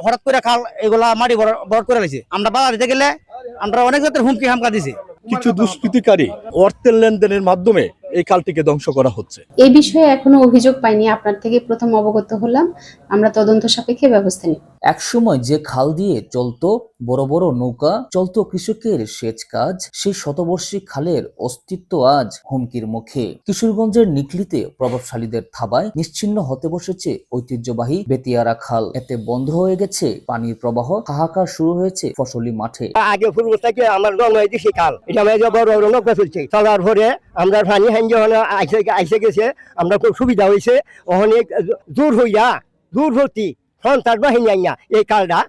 হঠাৎ করে খাল এগুলা মাটি ভরাট করে লাইছে। আমরা বাধা দিতে গেলে আমরা অনেক জাতের হুমকি হামকা দিছি। কিছু দুষ্কৃতিকারী অর্থের লেনদেনের মাধ্যমে এই খালটিকে ধ্বংস করা হচ্ছে। এই বিষয়ে এখনো অভিযোগ পাইনি, আপনার থেকে প্রথম অবগত হলাম। আমরা তদন্ত সাপেক্ষে ব্যবস্থা নিব। একসময় যে খাল দিয়ে চলতো বড় বড় নৌকা, চলতো কৃষকের সেচ কাজ, সেই শতবর্ষী খালের অস্তিত্ব আজ হুমকির মুখে। কিশোরগঞ্জের নিকলিতে প্রভাবশালীদের থাবায় নিশ্চিহ্ন হতে বসেছে ঐতিহ্যবাহী বেতিয়ারা খাল। এতে বন্ধ হয়ে গেছে পানির প্রবাহ, হাহাকার শুরু হয়েছে ফসলি মাঠে। আগে ফুল থেকে আমার জন্ম হয়েছে সেই খাল, এটা বড় বড় নৌকা চলছে। চলার পরে আমরা পানি আইসে গেছে, আমরা খুব সুবিধা হয়েছে। অনেক দূর হইয়া দূর ভর্তি সন্ত্রাস বাহিনী আইয়া এই খালটা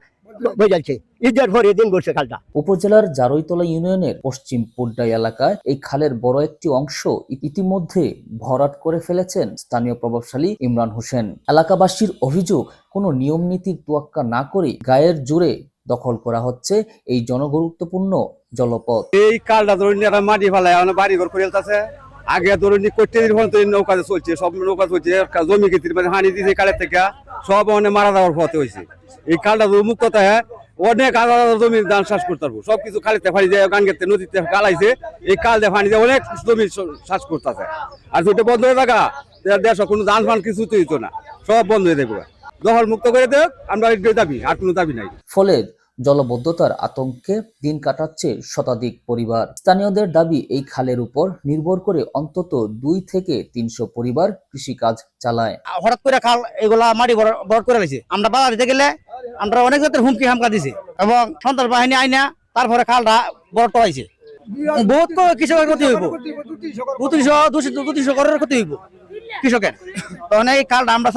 বোঝাচ্ছে। ঈদের পরে দিন বসে খালটা। উপজেলার জারৈতলা ইউনিয়নের পশ্চিম পোড্ডাই এলাকায় এই খালের বড় একটি অংশ ইতিমধ্যে ভরাট করে ফেলেছেন স্থানীয় প্রভাবশালী ইমরান হোসেন। এলাকাবাসীর অভিযোগ, কোনো নিয়ম নীতির তোয়াক্কা না করে গায়ের জোরে দখল করা হচ্ছে এই জনগুরুত্বপূর্ণ জলপথ। এই খালটা ধরুন মাটি ফেলায় বাড়ি ঘর করে ফেলতেছে। আগে ধরুন করতে নৌকা চলছে, সব নৌকা চলছে, জমি ক্ষেত্রে মানে হানি দিয়েছে কালের থেকে, সব অনেক মারা যাওয়ার পথে হয়েছে। এই খালটা মুক্ত থাকে অনেক আলাদা জমি ধান চাষ করতে পারবো। সবকিছু খালিতে ফানি যায়, গান গেতে নদীতে কালাইছে, এই খাল দিয়ে ফানি যায় অনেক জমি চাষ করতেছে। আর যেটা বন্ধ হয়ে থাকা দেশ কোনো ধান ফান কিছু হইত না, সব বন্ধ হয়ে যাবে। দখল মুক্ত করে দেখ, আমরা দাবি, আর কোনো দাবি নাই। ফলে জলবদ্ধতার আতঙ্কে দিন কাটাচ্ছে শতাধিক পরিবার। স্থানীয়দের দাবি, এই খালের উপর নির্ভর করে অন্তত 2 থেকে 300 পরিবার কৃষিকাজ চালায়। হঠাৎ করে খাল এগুলা মাটি ভরাট করে লাইছে। আমরা বাধা দিতে গেলে আমরা অনেক জাতের হুমকি হামকা দিছি এবং সন্ত্রাস বাহিনী আইনা তারপরে খালটা ভরাট করাইছে। বহুত কৃষকের ক্ষতি হইব, 200 করের ক্ষতি হইব কৃষকের। তখন এই খালটা আমরা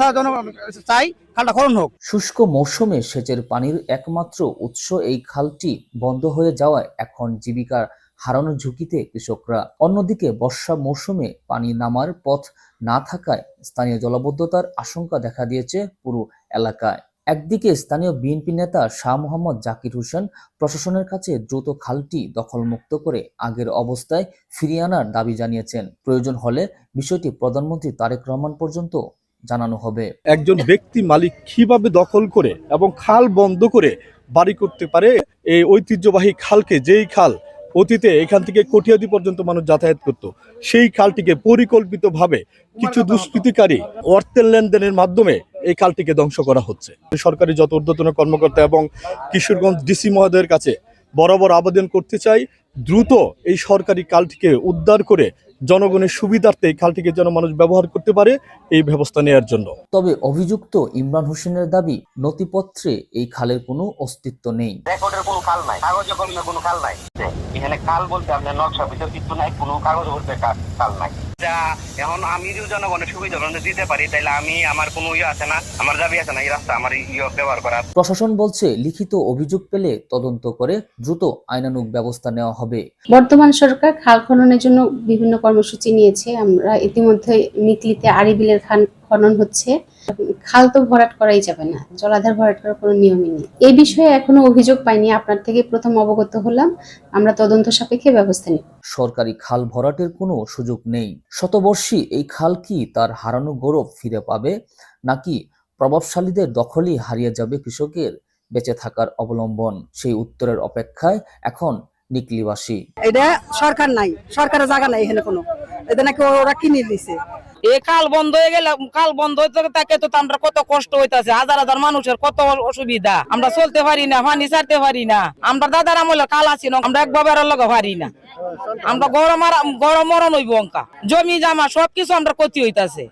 চাই খালটা খনন হোক। শুষ্ক মৌসুমে সেচের পানির একমাত্র উৎস এই খালটি বন্ধ হয়ে যাওয়ায় এখন জীবিকার হারানোর ঝুঁকিতে কৃষকরা। অন্যদিকে বর্ষা মৌসুমে পানি নামার পথ না থাকায় স্থানীয় জলাবদ্ধতার আশঙ্কা দেখা দিয়েছে পুরো এলাকায়। একদিকে স্থানীয় বিএনপি নেতা শাহ মোহাম্মদ জাকির হোসেন প্রশাসনের কাছে দ্রুত খালটি দখলমুক্ত করে আগের অবস্থায় ফিরিয়ে আনার দাবি জানিয়েছেন। প্রয়োজন হলে বিষয়টি প্রধানমন্ত্রী তারেক রহমান পর্যন্ত জানানো হবে। একজন ব্যক্তি মালিক কিভাবে দখল করে এবং খাল বন্ধ করে বাড়ি করতে পারে? এই ঐতিহ্যবাহী খালকে, যেই খাল অতীতে এখান থেকে কটিয়াদি পর্যন্ত মানুষ যাতায়াত করত, সেই খালটিকে পরিকল্পিতভাবে কিছু দুষ্কৃতিকারী অর্থের লেনদেনের মাধ্যমে এই খালটিকে ধ্বংস করা হচ্ছে। সরকারি যত ঊর্ধ্বতন কর্মকর্তা এবং কিশোরগঞ্জ ডিসি মহোদয়ের কাছে বরাবর আবেদন করতে চাই, দ্রুত এই সরকারি খালটিকে উদ্ধার করে জনগণের সুবিধার্থে এই খালটিকে যেন মানুষ ব্যবহার করতে পারে, এই ব্যবস্থা নেওয়ার জন্য। তবে অভিযুক্ত ইমরান হোসেনের দাবি, নথিপত্রে এই খালের কোনো অস্তিত্ব নেই। রেকর্ডের কোনো খাল নাই, কাগজে কলমে কোনো খাল নাই। এখানে খাল বলতে আপনার নকশা ভিতর কিছু নাই, কোনো কাগজ বলতে খাল নাই। এখন আমি যদি জনগণের সুবিধা দিতে পারি, তাহলে আমি আমার কোনো আছে না, আমার দাবি আছে না এই রাস্তা আমার ব্যবহার করার। প্রশাসন বলছে, লিখিত অভিযোগ পেলে তদন্ত করে দ্রুত আইনানুগ ব্যবস্থা নেওয়া হবে। বর্তমান সরকার খাল খননের জন্য বিভিন্ন কর্মসূচি নিয়েছে। আমরা ইতিমধ্যে নিকলিতে আড়িবিলের খনন হচ্ছে। খাল তো ভরাট করাই যাবে না, জলাধার ভরাট করার কোনো নিয়মই নেই। এই বিষয়ে এখনো অভিযোগ পাইনি, আপনার থেকে প্রথম অবগত হলাম। আমরা তদন্ত সাপেক্ষে ব্যবস্থা নিব। সরকারি খাল ভরাটের কোনো সুযোগ নেই। শতবর্ষী এই খাল কি তার হারানো গৌরব ফিরে পাবে, নাকি প্রভাবশালীদের দখলই হারিয়ে যাবে কৃষকের বেঁচে থাকার অবলম্বন? সেই উত্তরের অপেক্ষায় এখন নিকলিবাসী। এটা সরকার নাই, সরকারের জায়গা নাই এখানে কোনো, এটা নাকি ওরা কিনে দিছে। এই কাল বন্ধ হয়ে গেলে, কাল বন্ধ হইতে থাকে তো আমরা কত কষ্ট হইতাছে, হাজার হাজার মানুষের কত অসুবিধা। আমরা চলতে পারি না, পানি ছাড়তে পারি না। আমরা দাদার আমলে কাল আছি না, আমরা এক বাবার লগে পারি না। আমরা গরম মরণ হইব অঙ্কা, জমি জামা সবকিছু আমরা ক্ষতি হইতাছে।